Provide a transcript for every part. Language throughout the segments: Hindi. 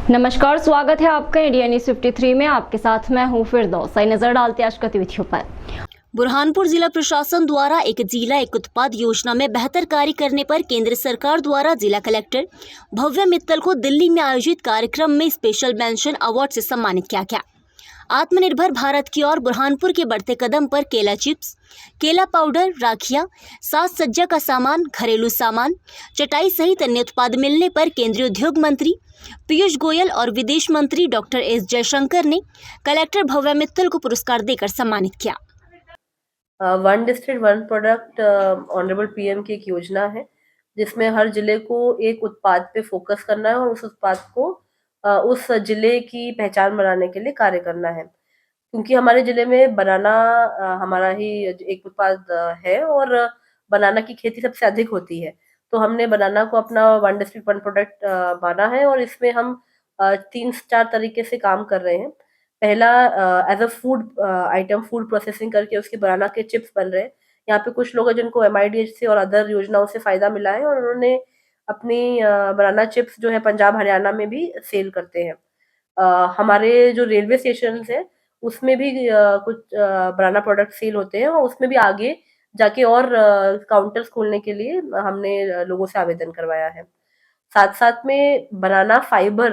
नमस्कार, स्वागत है आपका इंडिया न्यूज 53 में। आपके साथ मैं हूं फिरदौस। नजर डालते आज गतिविधियों पर। बुरहानपुर जिला प्रशासन द्वारा एक जिला एक उत्पाद योजना में बेहतर कार्य करने पर केंद्र सरकार द्वारा जिला कलेक्टर भव्य मित्तल को दिल्ली में आयोजित कार्यक्रम में स्पेशल मेंशन अवार्ड से सम्मानित किया गया। आत्मनिर्भर भारत की ओर बुरहानपुर के बढ़ते कदम पर केला चिप्स, केला पाउडर, राखियां, साज सज्जा का सामान, घरेलू सामान, चटाई सहित अन्य उत्पाद मिलने पर केंद्रीय उद्योग मंत्री पीयूष गोयल और विदेश मंत्री डॉक्टर एस जयशंकर ने कलेक्टर भव्य मित्तल को पुरस्कार देकर सम्मानित किया। One district one product honourable PM की एक योजना है जिसमें हर जिले को एक उत्पाद पे फोकस करना है और उस उत्पाद को उस जिले की पहचान बनाने के लिए कार्य करना है। क्योंकि हमारे जिले में बनाना हमारा ही एक उत्पाद है और बनाना की खेती सबसे अधिक होती है, तो हमने बनाना को अपना वन डिस्ट्रिक्ट वन प्रोडक्ट माना है और इसमें हम 3-4 तरीके से काम कर रहे हैं। पहला, as a food item, food processing करके उसके बनाना के चिप्स बन रहे हैं। यहाँ पे कुछ लोग हैं जिनको MIDH से और अदर योजनाओं से फ़ायदा मिला है और उन्होंने अपनी बनाना चिप्स जो है पंजाब हरियाणा में भी सेल करते हैं। हमारे जो रेलवे स्टेशन है उसमें भी कुछ बनाना प्रोडक्ट सेल होते हैं और उसमें भी आगे जाके और काउंटर्स खोलने के लिए हमने लोगों से आवेदन करवाया है। साथ साथ में बनाना फाइबर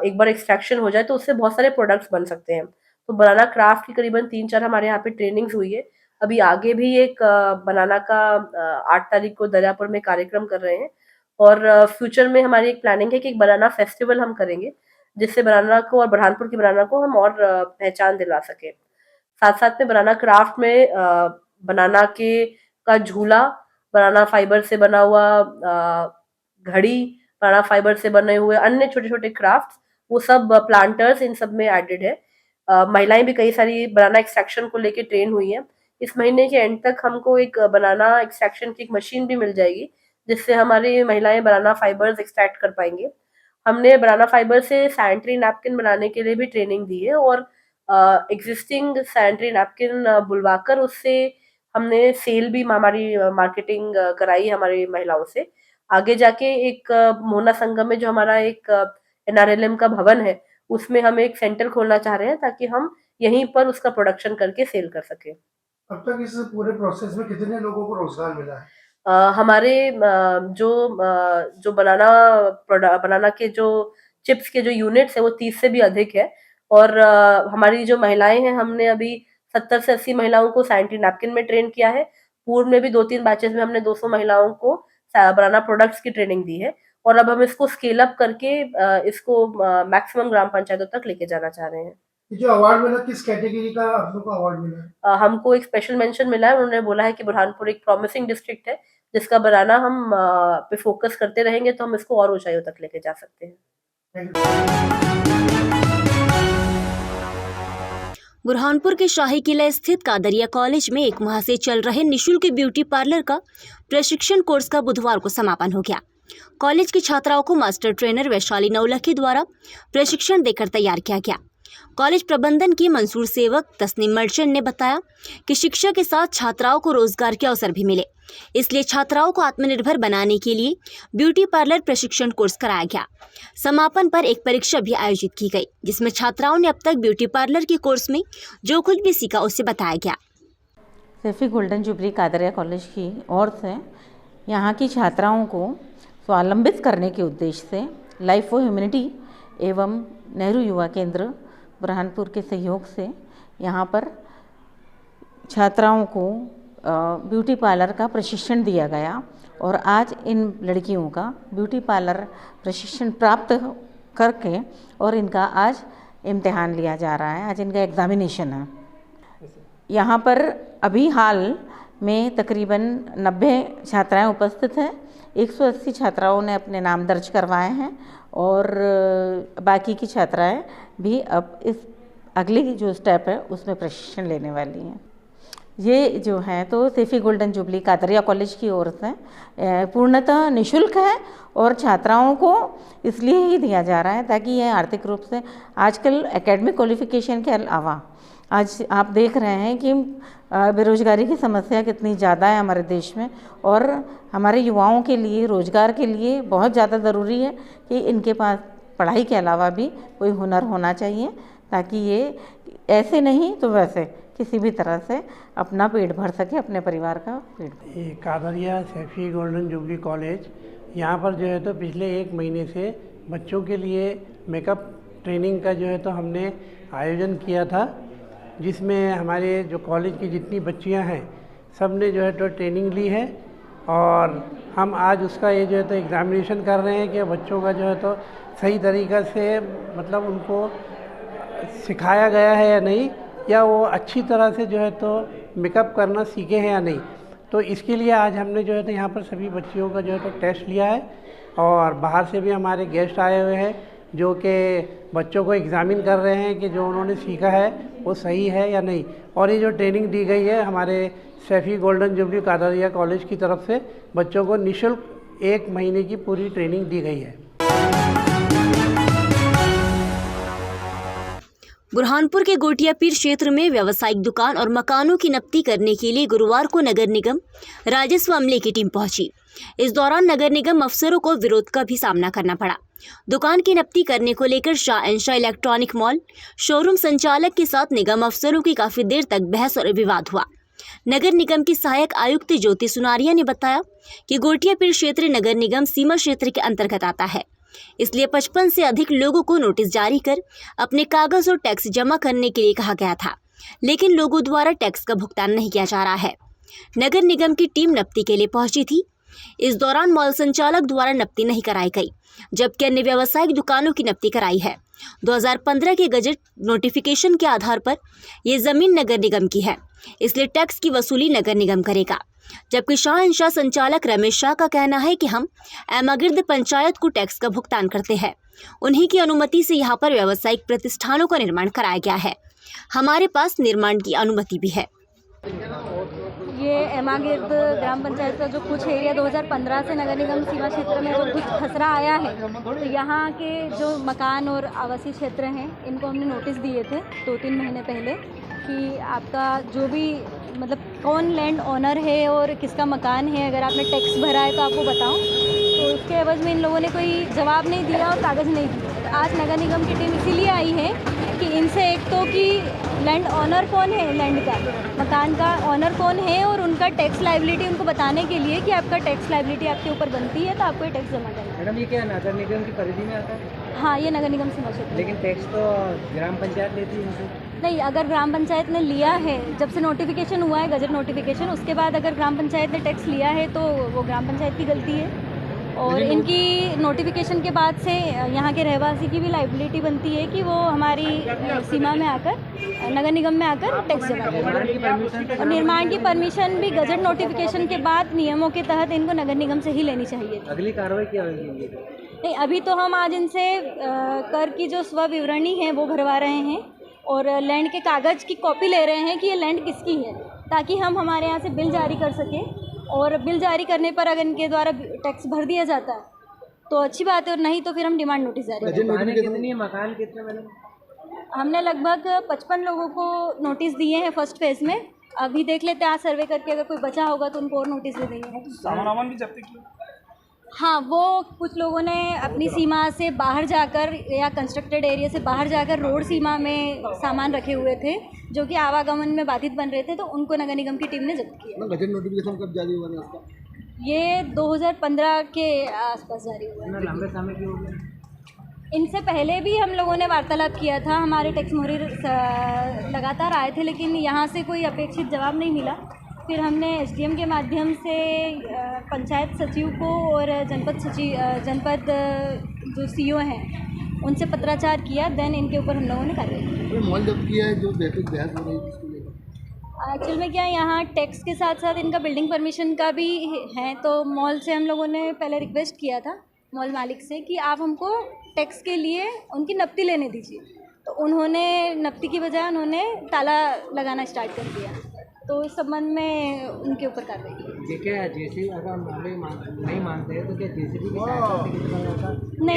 एक बार एक्सट्रैक्शन हो जाए तो उससे बहुत सारे प्रोडक्ट्स बन सकते हैं। तो बनाना क्राफ्ट की करीबन 3-4 हमारे यहाँ पे ट्रेनिंग्स हुई है। अभी आगे भी एक बनाना का 8 तारीख को दरियापुर में कार्यक्रम कर रहे हैं और फ्यूचर में हमारी एक प्लानिंग है कि एक बनाना फेस्टिवल हम करेंगे जिससे बनाना को और बुरहानपुर की बनाना को हम और पहचान दिला सके। साथ साथ में बनाना क्राफ्ट में बनाना के का झूला, बनाना फाइबर से बना हुआ घड़ी, बनाना फाइबर से बने हुए अन्य छोटे छोटे क्राफ्ट्स, वो सब प्लांटर्स इन सब में एडेड है। महिलाएं भी कई सारी बनाना एक्सट्रैक्शन को लेके ट्रेन हुई हैं। इस महीने के एंड तक हमको एक बनाना एक्सट्रैक्शन की एक मशीन भी मिल जाएगी जिससे हमारी महिलाएं बनाना फाइबर्स एक्सट्रैक्ट कर पाएंगे। हमने बनाना फाइबर से सैनिटरी नैपकिन बनाने के लिए भी ट्रेनिंग दी है और एग्जिस्टिंग सैनिटरी नैपकिन बुलवाकर उससे हमने सेल भी हमारी मार्केटिंग कराई हमारी महिलाओं से। आगे जाके एक मोहना संगम में जो हमारा एक NRLM का भवन है उसमें हम एक सेंटर खोलना चाह रहे हैं ताकि हम यहीं पर उसका प्रोडक्शन करके सेल कर सके। अब तक इस पूरे प्रोसेस में कितने लोगों को रोजगार मिला है? हमारे जो बनाना के जो चिप्स के जो यूनिट्स है वो 30 से भी अधिक है और हमारी जो महिलाएं हैं हमने अभी 70 से 80 महिलाओं को सैनिटरी नैपकिन में ट्रेन किया है। पूर्व में भी 2-3 बैचेस में हमने 200 महिलाओं को बनाना प्रोडक्ट्स की ट्रेनिंग दी है और अब हम इसको स्केल अप करके इसको मैक्सिमम ग्राम पंचायतों तक लेके जाना चाह रहे हैं। ये जो अवार्ड मिला, किस कैटेगरी का आप लोग को अवार्ड मिला है? हमको एक स्पेशल मेंशन मिला है। उन्होंने बोला है कि बुरहानपुर एक प्रॉमिसिंग डिस्ट्रिक्ट है जिसका बनाना हम पे फोकस करते रहेंगे तो हम इसको और ऊंचाइयों तक लेके जा सकते हैं। बुरहानपुर के शाही किला स्थित कादरिया कॉलेज में 1 माह से चल रहे निःशुल्क ब्यूटी पार्लर का प्रशिक्षण कोर्स का बुधवार को समापन हो गया। कॉलेज की छात्राओं को मास्टर ट्रेनर वैशाली नौलखी द्वारा प्रशिक्षण देकर तैयार किया गया। कॉलेज प्रबंधन की मंसूर सेवक तस्नीम मर्चेंट ने बताया कि शिक्षा के साथ छात्राओं को रोजगार के अवसर भी मिले, इसलिए छात्राओं को आत्मनिर्भर बनाने के लिए ब्यूटी पार्लर प्रशिक्षण कोर्स कराया गया। समापन पर एक परीक्षा भी आयोजित की गई जिसमें छात्राओं ने अब तक ब्यूटी पार्लर के कोर्स में जो कुछ भी सीखा उससे बताया गया। Saifi golden jubilee Qadriya college की ओर से यहाँ की छात्राओं को स्वावलंबित करने के उद्देश्य से लाइफ फॉर ह्यूमैनिटी एवं नेहरू युवा केंद्र बुरहानपुर के सहयोग से यहाँ पर छात्राओं को ब्यूटी पार्लर का प्रशिक्षण दिया गया और आज इन लड़कियों का ब्यूटी पार्लर प्रशिक्षण प्राप्त करके और इनका आज इम्तिहान लिया जा रहा है। आज इनका एग्ज़ामिनेशन है। यहाँ पर अभी हाल में तकरीबन 90 छात्राएं उपस्थित हैं। 180 छात्राओं ने अपने नाम दर्ज करवाए हैं और बाकी की छात्राएं भी अब इस अगली जो स्टेप है उसमें प्रशिक्षण लेने वाली हैं। ये जो है तो Saifi golden jubilee Qadriya college की ओर से पूर्णतः निःशुल्क है और छात्राओं को इसलिए ही दिया जा रहा है ताकि ये आर्थिक रूप से आजकल एकेडमिक क्वालिफिकेशन के अलावा आज आप देख रहे हैं कि बेरोजगारी की समस्या कितनी ज़्यादा है हमारे देश में और हमारे युवाओं के लिए रोजगार के लिए बहुत ज़्यादा ज़रूरी है कि इनके पास पढ़ाई के अलावा भी कोई हुनर होना चाहिए, ताकि ये ऐसे नहीं तो वैसे किसी भी तरह से अपना पेट भर सके, अपने परिवार का पेट भर। ये Qadriya Saifi golden jubilee college, यहाँ पर जो है तो पिछले 1 महीने से बच्चों के लिए मेकअप ट्रेनिंग का जो है तो हमने आयोजन किया था, जिसमें हमारे जो कॉलेज की जितनी बच्चियाँ हैं सब ने जो है तो ट्रेनिंग ली है। और हम आज उसका ये जो है तो एग्ज़ामिनेशन कर रहे हैं कि बच्चों का जो है तो सही तरीक़ा से मतलब उनको सिखाया गया है या नहीं, या वो अच्छी तरह से जो है तो मेकअप करना सीखे हैं या नहीं। तो इसके लिए आज हमने जो है तो यहाँ पर सभी बच्चियों का जो है तो टेस्ट लिया है, और बाहर से भी हमारे गेस्ट आए हुए हैं जो कि बच्चों को एग्ज़ामिन कर रहे हैं कि जो उन्होंने सीखा है वो सही है या नहीं। और ये जो ट्रेनिंग दी गई है हमारे Saifi golden jubilee Qadriya college की तरफ से, बच्चों को निःशुल्क 1 महीने की पूरी ट्रेनिंग दी गई है। बुरहानपुर के गोटिया पीर क्षेत्र में व्यावसायिक दुकान और मकानों की नब्ती करने के लिए गुरुवार को नगर निगम राजस्व अमले की टीम पहुंची। इस दौरान नगर निगम अफसरों को विरोध का भी सामना करना पड़ा। दुकान की नब्ती करने को लेकर Shah and Shah electronic mall showroom संचालक के साथ निगम अफसरों की काफी देर तक बहस और विवाद हुआ। नगर निगम की सहायक आयुक्त ज्योति सुनारिया ने बताया कि गोटिया पीर क्षेत्र नगर निगम सीमा क्षेत्र के अंतर्गत आता है, इसलिए 55 से अधिक लोगों को नोटिस जारी कर अपने कागज और टैक्स जमा करने के लिए कहा गया था, लेकिन लोगों द्वारा टैक्स का भुगतान नहीं किया जा रहा है। नगर निगम की टीम नब्ती के लिए पहुंची थी। इस दौरान मॉल संचालक द्वारा नब्ती नहीं कराई गई, जबकि अन्य व्यावसायिक दुकानों की नब्ती कराई है। 2015 के गजट नोटिफिकेशन के आधार पर ये जमीन नगर निगम की है, इसलिए टैक्स की वसूली नगर निगम करेगा। जबकि शाह एंड शाह संचालक रमेश शाह का कहना है कि हम एमागिर्द पंचायत को टैक्स का भुगतान करते हैं, उन्हीं की अनुमति से यहाँ पर व्यावसायिक प्रतिष्ठानों का निर्माण कराया गया है, हमारे पास निर्माण की अनुमति भी है। ये एमागिर्द ग्राम पंचायत का जो कुछ एरिया 2015 से नगर निगम सीमा क्षेत्र में जो कुछ खसरा आया है, तो यहाँ के जो मकान और आवासीय क्षेत्र हैं इनको हमने नोटिस दिए थे 2-3 महीने पहले कि आपका जो भी मतलब कौन लैंड ओनर है और किसका मकान है, अगर आपने टैक्स भरा है तो आपको बताओ। तो उसके एवज में इन लोगों ने कोई जवाब नहीं दिया और कागज़ नहीं दिए। आज नगर निगम की टीम इसीलिए आई है कि इनसे एक तो कि लैंड ओनर कौन है, लैंड का मकान का ओनर कौन है, और उनका टैक्स लाइबिलिटी उनको बताने के लिए कि आपका टैक्स लाइबिलिटी आपके ऊपर बनती है तो आपको ये टैक्स जमा करना है। मैडम, ये क्या नगर निगम की परिधि में आता है? हाँ, ये नगर निगम सीमा क्षेत्र। लेकिन टैक्स तो ग्राम पंचायत लेती है इनसे। नहीं, अगर ग्राम पंचायत ने लिया है, जब से नोटिफिकेशन हुआ है गजट नोटिफिकेशन, उसके बाद अगर ग्राम पंचायत ने टैक्स लिया है तो वो ग्राम पंचायत की गलती है। और इनकी नोटिफिकेशन के बाद से यहाँ के रहवासी की भी लाइबिलिटी बनती है कि वो हमारी सीमा में आकर, नगर निगम में आकर टैक्स जमा करें। और निर्माण की परमिशन भी गजट नोटिफिकेशन के बाद नियमों के तहत इनको नगर निगम से ही लेनी चाहिए। अगली कार्रवाई क्या होगी? नहीं, अभी तो हम आज इनसे कर की जो स्व विवरणी है वो भरवा रहे हैं और लैंड के कागज़ की कॉपी ले रहे हैं कि ये लैंड किसकी है, ताकि हम हमारे यहाँ से बिल जारी कर सकें। और बिल जारी करने पर अगर इनके द्वारा टैक्स भर दिया जाता है तो अच्छी बात है, और नहीं तो फिर हम डिमांड नोटिस जारी करेंगे। कितनी मकान कितने मैडम? हमने लगभग 55 लोगों को नोटिस दिए हैं फर्स्ट फेज में। अभी देख लेते हैं, आज सर्वे करके अगर कोई बचा होगा तो उनको और नोटिस दे देंगे। सामान भी जब्त किया? हाँ, वो कुछ लोगों ने अपनी सीमा से बाहर जाकर या कंस्ट्रक्टेड एरिया से बाहर जाकर रोड सीमा में सामान रखे हुए थे जो कि आवागमन में बाधित बन रहे थे, तो उनको नगर निगम की टीम ने जब्त किया। गजट नोटिफिकेशन कब जारी हुआ है इसका? ये 2015 के आसपास जारी हुआ है। लंबे समय की हो गई? इनसे पहले भी हम लोगों ने वार्तालाप किया था, हमारे टैक्स मोहरी लगातार आए थे, लेकिन यहाँ से कोई अपेक्षित जवाब नहीं मिला। फिर हमने एसडीएम के माध्यम से पंचायत सचिव को और जनपद जो सीईओ हैं उनसे पत्राचार किया, देन इनके ऊपर हम लोगों ने कार्रवाई की। मॉल जब्त किया है जो बहस हो रही है इसको लेकर। एक्चुअल में क्या है, यहाँ टैक्स के साथ साथ इनका बिल्डिंग परमिशन का भी है, तो मॉल से हम लोगों ने पहले रिक्वेस्ट किया था मॉल मालिक से कि आप हमको टैक्स के लिए उनकी नब्ती लेने दीजिए, तो उन्होंने नब्ती की बजाय उन्होंने ताला लगाना स्टार्ट कर दिया, तो इस संबंध में उनके ऊपर कार्रवाई की। ये क्या है, जेसीबी अगर नहीं मानते हैं तो क्या जेसीबी की सहायता से कितना होता है?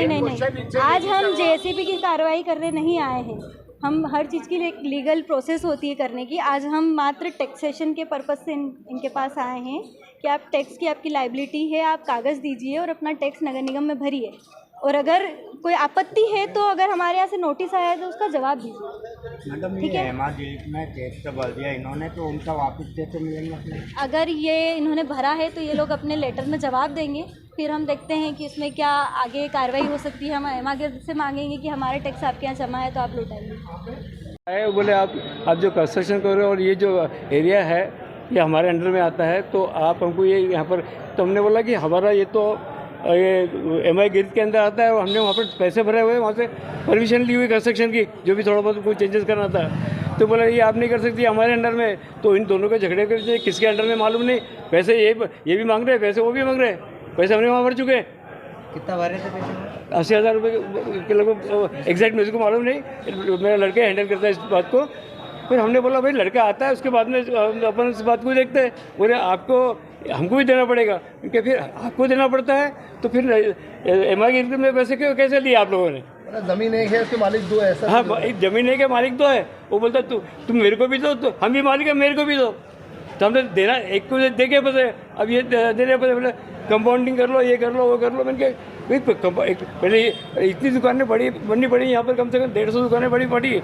नहीं, आज हम जेसीबी की कार्रवाई करने नहीं आए हैं। हम हर चीज़ की लीगल प्रोसेस होती है करने की। आज हम मात्र टैक्सेशन के पर्पज़ से इनके पास आए हैं कि आप टैक्स की आपकी लाइबिलिटी है, आप कागज़ दीजिए और अपना टैक्स नगर निगम में भरिए, और अगर कोई आपत्ति है तो अगर हमारे यहाँ से नोटिस आया है तो उसका जवाब दीजिए। मैडम ठीक ये है। एमआरजीएल में टैक्स तो भर दिया इन्होंने, तो उनका वापस कैसे मिलेंगे? अगर ये इन्होंने भरा है तो ये लोग अपने लेटर में जवाब देंगे, फिर हम देखते हैं कि इसमें क्या आगे कार्रवाई हो सकती है। हम एमागिर्द से मांगेंगे कि हमारे टैक्स आपके यहाँ जमा है तो आप लौटाइए। बोले आप जो कंस्ट्रक्शन कर रहे हो और ये जो एरिया है ये हमारे अंडर में आता है, तो आप हमको ये यहाँ पर, तो हमने बोला कि हमारा ये तो ये एमआई गिर्द के अंदर आता है और हमने वहाँ पर पैसे भरे हुए, वहाँ से परमिशन ली हुई कंस्ट्रक्शन की, जो भी थोड़ा बहुत कोई चेंजेस करना था। तो बोला ये आप नहीं कर सकती हमारे अंडर में, तो इन दोनों के झगड़े के किसके अंडर में मालूम नहीं। पैसे ये भी मांग रहे हैं, पैसे वो भी मांग रहे हैं, पैसे हमने वहाँ भर चुके हैं। कितना भरे थे पैसे? 80,000 रुपये के लगभग, एग्जैक्ट मुझे को मालूम नहीं, मेरा लड़का हैंडल करता है इस बात को। फिर हमने बोला भाई लड़का आता है उसके बाद में अपन इस बात को देखते हैं। बोले आपको हमको भी देना पड़ेगा, क्योंकि फिर आपको देना पड़ता है तो फिर एमआई गिर्द में पैसे कैसे लिए आप लोगों ने? जमीन एक है उसके मालिक दो, ऐसा? हाँ, जमीन है के मालिक दो है। वो बोलता तुम मेरे को भी दो, तो हम भी मालिक है, मेरे को भी दो। तो हमने देना एक को दे के पैसे, अब ये दे रहे पैसे, बोले कंपाउंडिंग कर लो, ये कर लो, वो कर लो। मैंने कहा पहले इतनी दुकानें बननी पड़ी यहाँ पर, कम से कम 150 दुकानें पड़ी।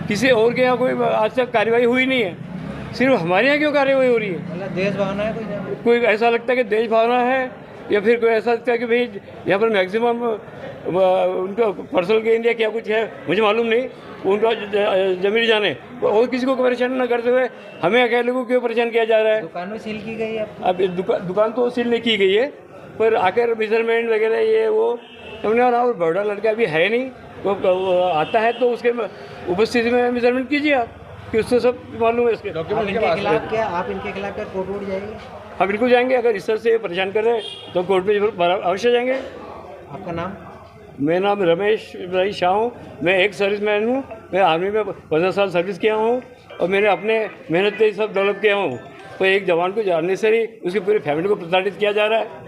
किसी और के यहाँ कोई आज तक कार्रवाई हुई नहीं है, सिर्फ हमारे यहाँ क्यों कार्रवाई हो रही है? मतलब देश भावना है कोई ऐसा लगता है कि देश भावना है, या फिर कोई ऐसा लगता है कि भाई यहाँ पर मैक्सिमम उनका पर्सनल गेन या क्या कुछ है, मुझे मालूम नहीं। उनका जमीन जाने, और किसी को परेशान न करते हुए हमें अकेले को क्यों परेशान किया जा रहा है? दुकान में सील की गई है? अब दुकान तो सील नहीं की गई है, पर आकर मेजरमेंट वगैरह ये वो हमने, और बड़ा लड़का भी है नहीं, वो आता है तो उसके उपस्थिति में मेजरमेंट कीजिए आप, कि उससे सब मालूम है। इसके आप इनके खिलाफ क्या कोर्ट उठ जाएगी? हाँ बिल्कुल जाएंगे, अगर इस तरह से परेशान कर रहे हैं तो कोर्ट में अवश्य जाएंगे। आपका नाम? मेरा नाम रमेश भाई शाह हूँ, मैं एक सर्विसमैन हूँ। मैं आर्मी में 15 साल सर्विस किया हूँ और मैंने अपने मेहनत से सब डेवलप किया हूँ। तो एक जवान को जानने से ही उसकी पूरी फैमिली को प्रताड़ित किया जा रहा है।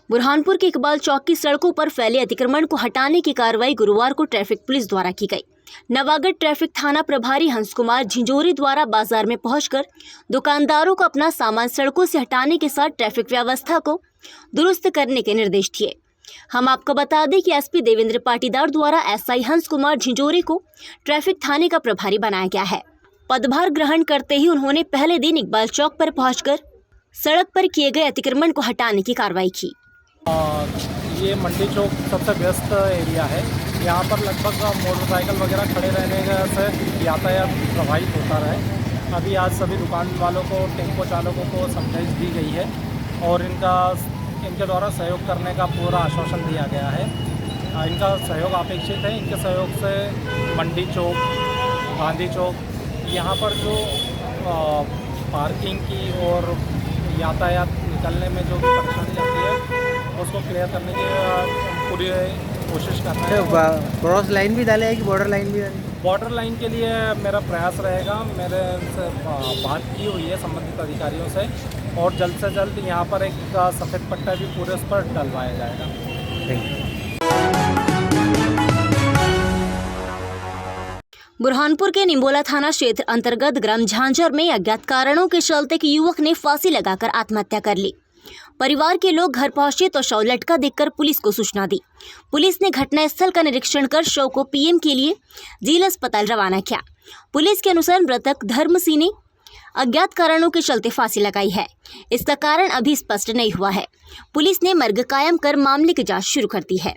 बुरहानपुर के इकबाल चौक की सड़कों पर फैले अतिक्रमण को हटाने की कार्रवाई गुरुवार को ट्रैफिक पुलिस द्वारा की गई। नवागढ़ ट्रैफिक थाना प्रभारी हंस कुमार झिंझोरी द्वारा बाजार में पहुंचकर दुकानदारों को अपना सामान सड़कों से हटाने के साथ ट्रैफिक व्यवस्था को दुरुस्त करने के निर्देश दिए। हम आपको बता दें कि एसपी देवेंद्र पाटीदार द्वारा एसआई हंस कुमार झिंझोरी को ट्रैफिक थाने का प्रभारी बनाया गया है। पदभार ग्रहण करते ही उन्होंने पहले दिन इकबाल चौक पर पहुंचकर सड़क पर किए गए अतिक्रमण को हटाने की कार्रवाई की। ये मंडी चौक सबसे व्यस्त एरिया है, यहाँ पर लगभग मोटरसाइकिल वगैरह खड़े रहने से यातायात प्रभावित होता रहे। अभी आज सभी दुकान वालों को, टेम्पो चालकों को समझाइश दी गई है और इनके द्वारा सहयोग करने का पूरा आश्वासन दिया गया है। इनका सहयोग अपेक्षित है। इनके सहयोग से मंडी चौक, गांधी चौक, यहाँ पर जो पार्किंग की और यातायात निकलने में जो भी परेशानी आती है उसको क्लियर करने की पूरी कोशिश करना है। क्रॉस लाइन भी डालेगी, बॉर्डर लाइन भी डालेगी? बॉर्डर लाइन के लिए मेरा प्रयास रहेगा। मेरे से बात की हुई है संबंधित अधिकारियों से और जल्द से जल्द यहाँ पर एक सफ़ेद पट्टा भी पूरे उस पर डलवाया जाएगा। Thank you. बुरहानपुर के निम्बोला थाना क्षेत्र अंतर्गत ग्राम झांझर में अज्ञात कारणों के चलते एक युवक ने फांसी लगाकर आत्महत्या कर ली। परिवार के लोग घर पहुंचे तो शव लटका देखकर पुलिस को सूचना दी। पुलिस ने घटनास्थल का निरीक्षण कर शव को पीएम के लिए जिला अस्पताल रवाना किया। पुलिस के अनुसार मृतक धर्म सिंह ने अज्ञात कारणों के चलते फांसी लगाई है। इसका कारण अभी स्पष्ट नहीं हुआ है। पुलिस ने मर्ग कायम कर मामले की जांच शुरू कर दी है।